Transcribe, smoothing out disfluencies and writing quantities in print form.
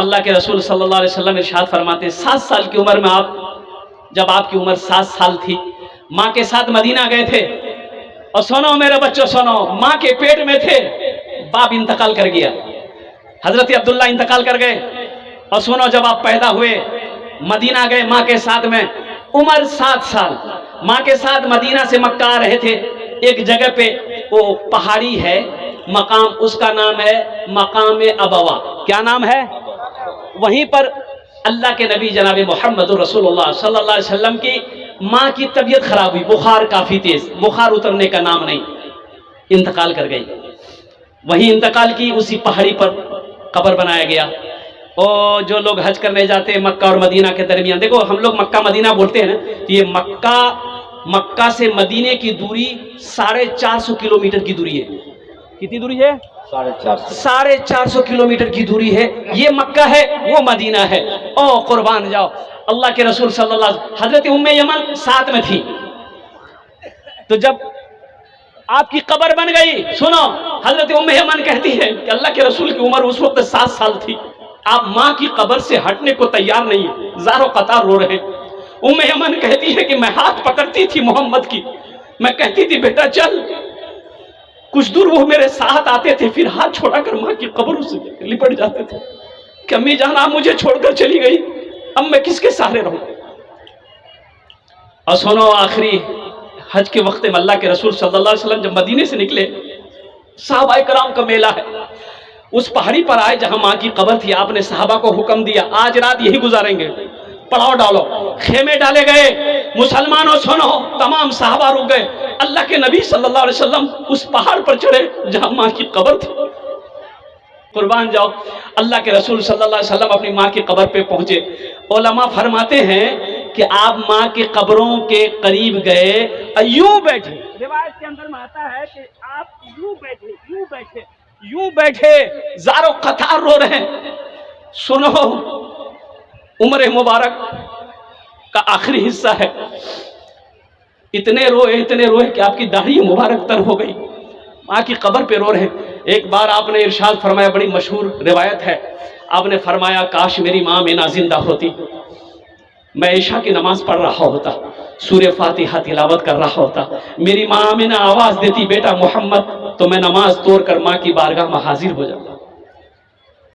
اللہ کے رسول صلی اللہ علیہ وسلم ارشاد فرماتے ہیں 7 سال کی عمر میں جب آپ کی عمر 7 سال تھی، ماں کے ساتھ مدینہ گئے تھے، اور سنو میرے بچوں سنو، ماں کے پیٹ میں تھے، باپ انتقال کر گیا، حضرت عبداللہ انتقال کر گئے، اور سنو جب آپ پیدا ہوئے مدینہ گئے ماں کے ساتھ میں، عمر 7 سال، ماں کے ساتھ مدینہ سے مکہ آ رہے تھے، ایک جگہ پہ وہ پہاڑی ہے مقام، اس کا نام ہے مقام ابوا، کیا نام ہے؟ وہیں پر اللہ کے نبی جناب محمد رسول اللہ صلی اللہ علیہ وسلم کی ماں کی طبیعت خراب ہوئی، بخار کافی تیز، بخار اترنے کا نام نہیں، انتقال کر گئی، وہیں انتقال کی، اسی پہاڑی پر قبر بنایا گیا۔ اور جو لوگ حج کرنے جاتے ہیں مکہ اور مدینہ کے درمیان، دیکھو ہم لوگ مکہ مدینہ بولتے ہیں نا، یہ مکہ سے مدینے کی دوری 450 کلومیٹر کی دوری ہے۔ کتنی دوری ہے؟ 450 کلومیٹر کی دوری ہے، یہ مکہ ہے وہ مدینہ ہے۔ او قربان جاؤ، اللہ کے رسول صلی اللہ علیہ وسلم، حضرت ام یمن ساتھ میں تھی، تو جب آپ کی قبر بن گئی، سنو حضرت ام یمن کہتی ہے کہ اللہ کے رسول کی عمر اس وقت 7 سال تھی، آپ ماں کی قبر سے ہٹنے کو تیار نہیں، زار و قطار رو رہے ہیں۔ ام یمن کہتی ہے کہ میں ہاتھ پکڑتی تھی محمد کی، میں کہتی تھی بیٹا چل، کچھ دور وہ میرے ساتھ آتے تھے، پھر ہاتھ چھوڑا کر ماں کی قبر سے لپٹ جاتے تھے کہ امی جان آپ مجھے چھوڑ کر چلی گئی، اب میں کس کے سہارے رہوں؟ اور سنو آخری حج کے وقت میں اللہ کے رسول صلی اللہ علیہ وسلم جب مدینے سے نکلے، صحابہ کرام کا میلہ ہے، اس پہاڑی پر آئے جہاں ماں کی قبر تھی، آپ نے صحابہ کو حکم دیا آج رات یہی گزاریں گے، پڑاؤ ڈالو، خیمے ڈالے گئے، مسلمانوں سنو، تمام صحابہ رک گئے، اللہ کے نبی صلی اللہ علیہ وسلم اس پہاڑ پر چڑھے جہاں ماں کی قبر تھی۔ قربان جاؤ، اللہ کے رسول صلی اللہ علیہ وسلم اپنی ماں کی قبر پہ پہنچے، علماء فرماتے ہیں کہ آپ ماں کی قبروں کے قریب گئے، یوں بیٹھے، روایت کے اندر میں آتا ہے کہ آپ یوں بیٹھے، زارو قطار رو رہے ہیں۔ سنو، عمر مبارک کا آخری حصہ ہے، اتنے روئے کہ آپ کی داڑھی مبارک تر ہو گئی، ماں کی قبر پہ رو رہے ہیں۔ ایک بار آپ نے ارشاد فرمایا، بڑی مشہور روایت ہے، آپ نے فرمایا کاش میری ماں مینا زندہ ہوتی، میں عشاء کی نماز پڑھ رہا ہوتا، سورہ فاتحہ تلاوت کر رہا ہوتا، میری ماں آمینہ آواز دیتی بیٹا محمد، تو میں نماز توڑ کر ماں کی بارگاہ میں حاضر ہو جاتا۔